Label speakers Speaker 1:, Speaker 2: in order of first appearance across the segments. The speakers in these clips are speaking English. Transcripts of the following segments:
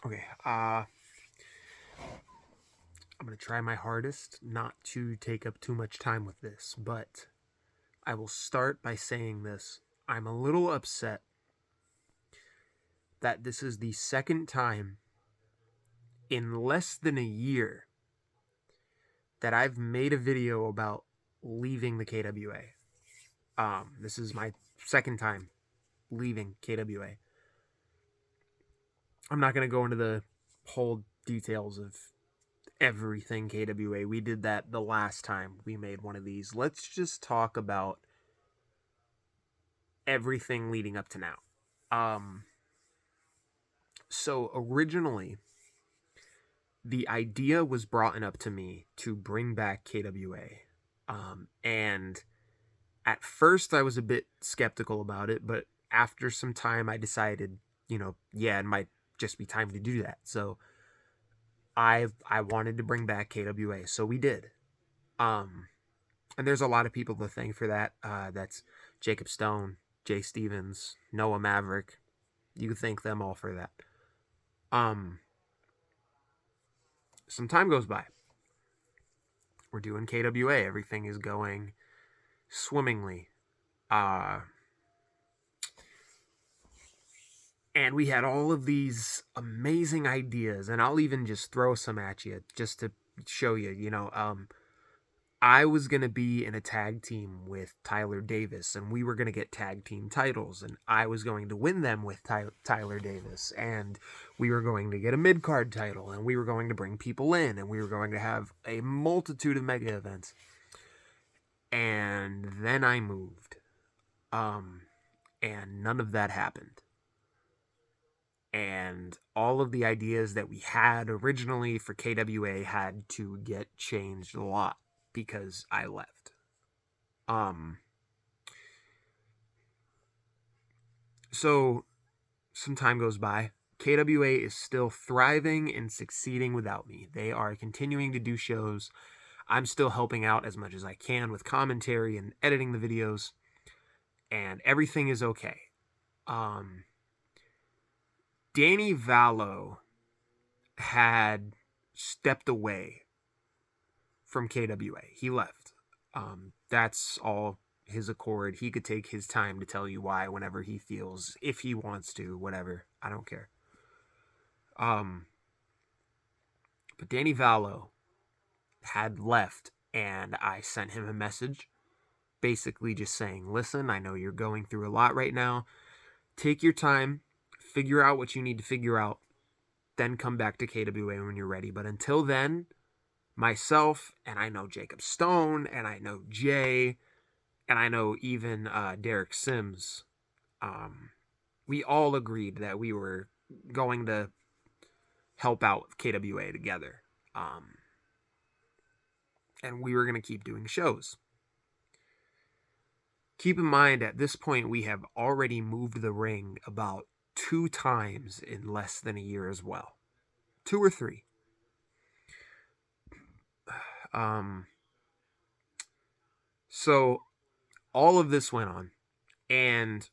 Speaker 1: Okay, I'm going to try my hardest not to take up too much time with this, but I will start by saying this. I'm a little upset that this is the second time in less than a year that I've made a video about leaving the KWA. This is my second time leaving KWA. I'm not going to go into the whole details of everything KWA. We did that the last time we made one of these. Let's just talk about everything leading up to now. Um, so originally, the idea was brought up to me to bring back KWA. And at first, I was a bit skeptical about it, but after some time, I decided, yeah, it might just be time to do that. So I wanted to bring back KWA, so we did. Um, and there's a lot of people to thank for that. That's Jacob Stone, Jay Stevens, Noah Maverick. You can thank them all for that. Um, some time goes by. We're doing KWA. Everything is going swimmingly. And we had all of these amazing ideas, and I'll even just throw some at you just to show you. I was going to be in a tag team with Tyler Davis, and we were going to get tag team titles, and I was going to win them with Tyler Davis, and we were going to get a mid-card title, and we were going to bring people in, and we were going to have a multitude of mega events. And then I moved. And none of that happened. And all of the ideas that we had originally for KWA had to get changed a lot because I left. So some time goes by. KWA is still thriving and succeeding without me. They are continuing to do shows. I'm still helping out as much as I can with commentary and editing the videos, and everything is okay. Danny Vallow had stepped away from KWA. He left. That's all his accord. He could take his time to tell you why whenever he feels, if he wants to, whatever. I don't care. But Danny Vallow had left, and I sent him a message basically just saying, listen, I know you're going through a lot right now. Take your time, figure out what you need to figure out, then come back to KWA when you're ready. But until then, myself, and I know Jacob Stone, and I know Jay, and I know even Derek Sims, we all agreed that we were going to help out with KWA together. And we were going to keep doing shows. Keep in mind, at this point, we have already moved the ring about 2 times in less than a year as well. 2 or 3. So all of this went on, and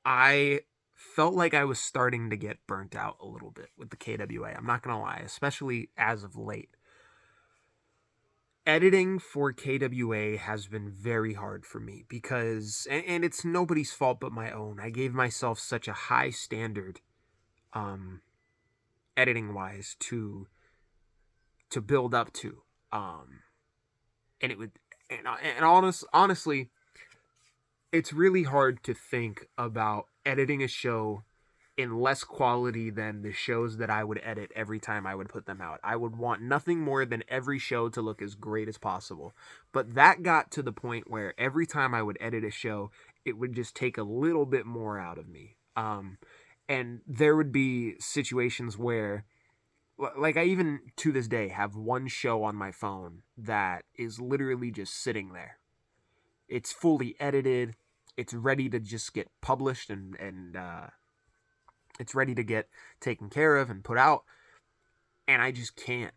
Speaker 1: I felt like I was starting to get burnt out a little bit with the KWA. I'm not going to lie, especially as of late. Editing for KWA has been very hard for me because, and it's nobody's fault but my own. I gave myself such a high standard, editing wise to build up to, and it would, and honestly, it's really hard to think about editing a show in less quality than the shows that I would edit every time I would put them out. I would want nothing more than every show to look as great as possible. But that got to the point where every time I would edit a show, it would just take a little bit more out of me. And there would be situations where, like, I even to this day have one show on my phone that is literally just sitting there. It's fully edited. It's ready to just get published and it's ready to get taken care of and put out, and I just can't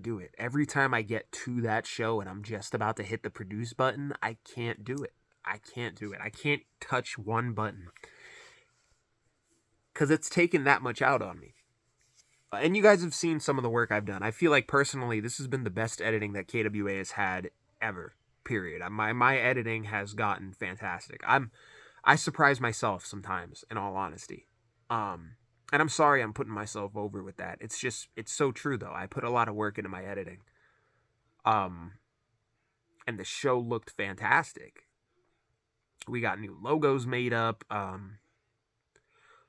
Speaker 1: do it. Every time I get to that show and I'm just about to hit the produce button, I can't do it. I can't touch one button because it's taken that much out on me. And you guys have seen some of the work I've done. I feel like personally, this has been the best editing that KWA has had ever. Period. My editing has gotten fantastic. I surprise myself sometimes, in all honesty. And I'm sorry I'm putting myself over with that. It's so true though. I put a lot of work into my editing. And the show looked fantastic. We got new logos made up.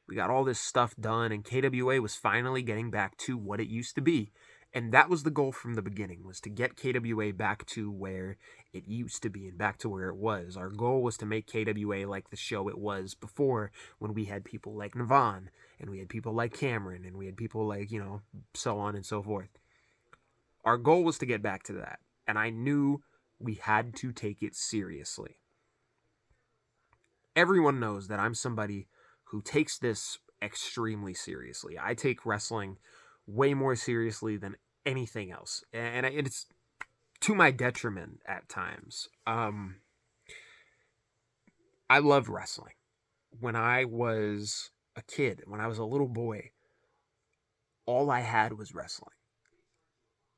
Speaker 1: We got all this stuff done, and KWA was finally getting back to what it used to be. And that was the goal from the beginning, was to get KWA back to where it used to be and back to where it was. Our goal was to make KWA like the show it was before, when we had people like Navon, and we had people like Cameron, and we had people like, so on and so forth. Our goal was to get back to that, and I knew we had to take it seriously. Everyone knows that I'm somebody who takes this extremely seriously. I take wrestling way more seriously than anything else, and it's to my detriment at times. I loved wrestling when I was a kid. When I was a little boy, all I had was wrestling.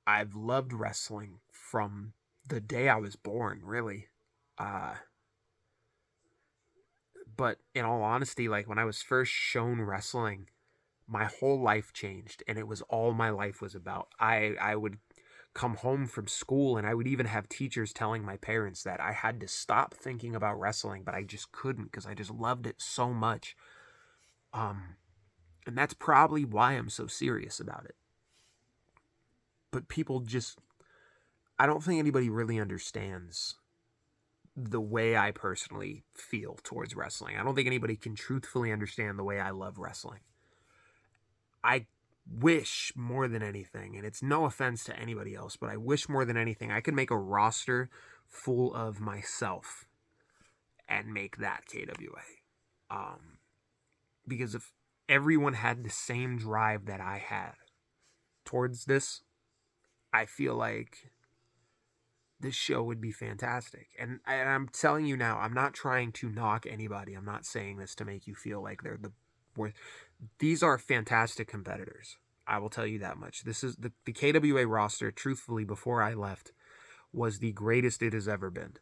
Speaker 1: I've loved wrestling from the day I was born, really. But in all honesty, like when I was first shown wrestling, my whole life changed, and it was all my life was about. I would come home from school, and I would even have teachers telling my parents that I had to stop thinking about wrestling, but I just couldn't, because I just loved it so much. And that's probably why I'm so serious about it. But I don't think anybody really understands the way I personally feel towards wrestling. I don't think anybody can truthfully understand the way I love wrestling. I wish more than anything, and it's no offense to anybody else, but I wish more than anything I could make a roster full of myself and make that KWA. Because if everyone had the same drive that I had towards this, I feel like this show would be fantastic. And I'm telling you now, I'm not trying to knock anybody. I'm not saying this to make you feel like they're the worst. These are fantastic competitors. I will tell you that much. This is the KWA roster, truthfully, before I left, was the greatest it has ever been.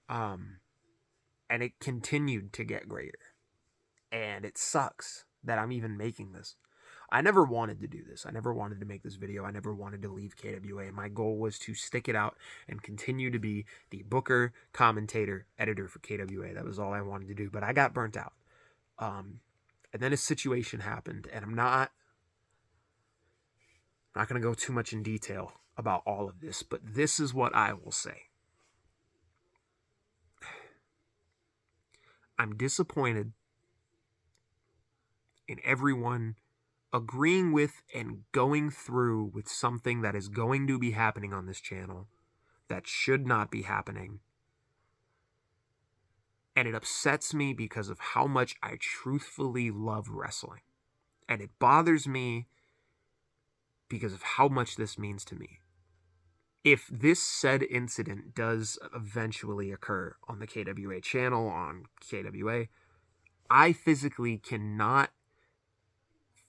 Speaker 1: And it continued to get greater. And it sucks that I'm even making this. I never wanted to do this. I never wanted to make this video. I never wanted to leave KWA. My goal was to stick it out and continue to be the booker, commentator, editor for KWA. That was all I wanted to do. But I got burnt out. And then a situation happened, and I'm not going to go too much in detail about all of this, but this is what I will say. I'm disappointed in everyone agreeing with and going through with something that is going to be happening on this channel that should not be happening. And it upsets me because of how much I truthfully love wrestling. And it bothers me because of how much this means to me. If this said incident does eventually occur on the KWA channel, on KWA, I physically cannot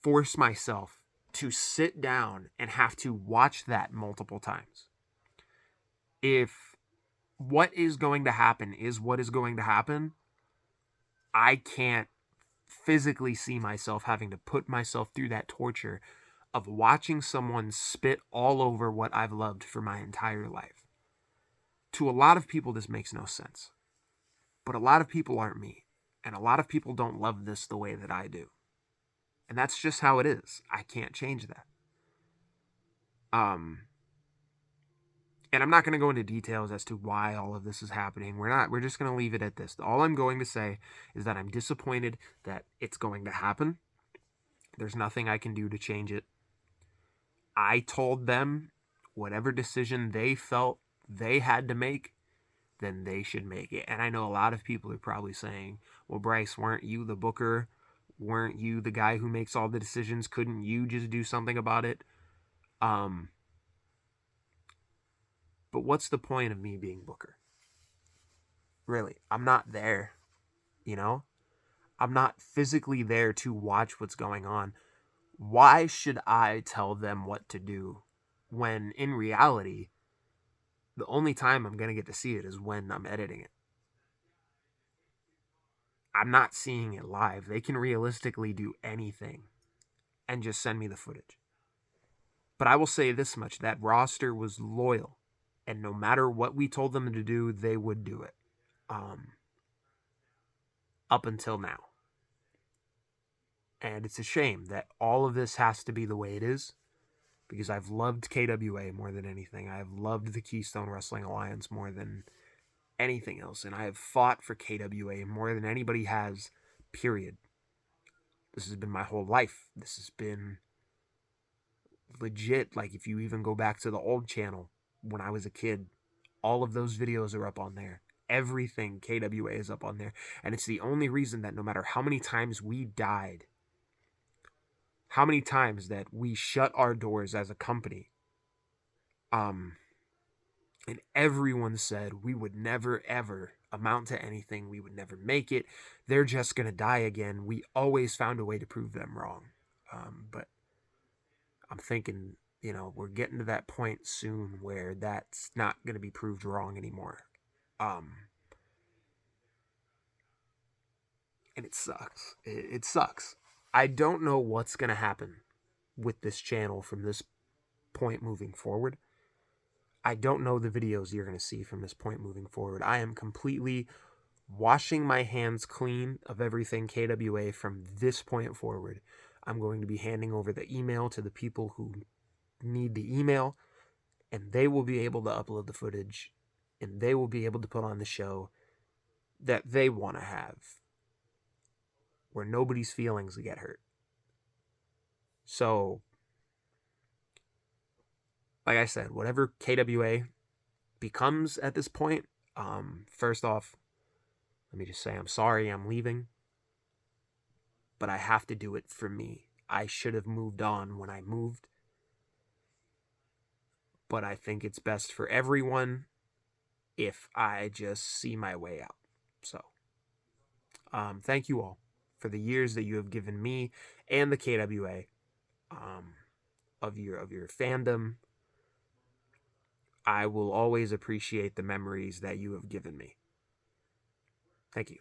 Speaker 1: force myself to sit down and have to watch that multiple times. If what is going to happen is what is going to happen, I can't physically see myself having to put myself through that torture of watching someone spit all over what I've loved for my entire life. To a lot of people, this makes no sense. But a lot of people aren't me. And a lot of people don't love this the way that I do. And that's just how it is. I can't change that. And I'm not going to go into details as to why all of this is happening. We're just going to leave it at this. All I'm going to say is that I'm disappointed that it's going to happen. There's nothing I can do to change it. I told them whatever decision they felt they had to make, then they should make it. And I know a lot of people are probably saying, well, Bryce, weren't you the booker? Weren't you the guy who makes all the decisions? Couldn't you just do something about it? But what's the point of me being booker? Really, I'm not there, you know? I'm not physically there to watch what's going on. Why should I tell them what to do when in reality, the only time I'm going to get to see it is when I'm editing it? I'm not seeing it live. They can realistically do anything and just send me the footage. But I will say this much, that roster was loyal. And no matter what we told them to do, they would do it. Up until now. And it's a shame that all of this has to be the way it is, because I've loved KWA more than anything. I have loved the Keystone Wrestling Alliance more than anything else. And I have fought for KWA more than anybody has, period. This has been my whole life. This has been legit. Like, if you even go back to the old channel when I was a kid, all of those videos are up on there. Everything KWA is up on there. And it's the only reason that no matter how many times we died, how many times that we shut our doors as a company, and everyone said we would never ever amount to anything, we would never make it, they're just gonna die again, we always found a way to prove them wrong. But I'm thinking, we're getting to that point soon where that's not gonna be proved wrong anymore. And it sucks. It sucks. I don't know what's gonna happen with this channel from this point moving forward. I don't know the videos you're going to see from this point moving forward. I am completely washing my hands clean of everything KWA from this point forward. I'm going to be handing over the email to the people who need the email, and they will be able to upload the footage, and they will be able to put on the show that they want to have, where nobody's feelings get hurt. So, like I said, whatever KWA becomes at this point, first off, let me just say I'm sorry I'm leaving, but I have to do it for me. I should have moved on when I moved, but I think it's best for everyone if I just see my way out. So, thank you all for the years that you have given me and the KWA, of your fandom. I will always appreciate the memories that you have given me. Thank you.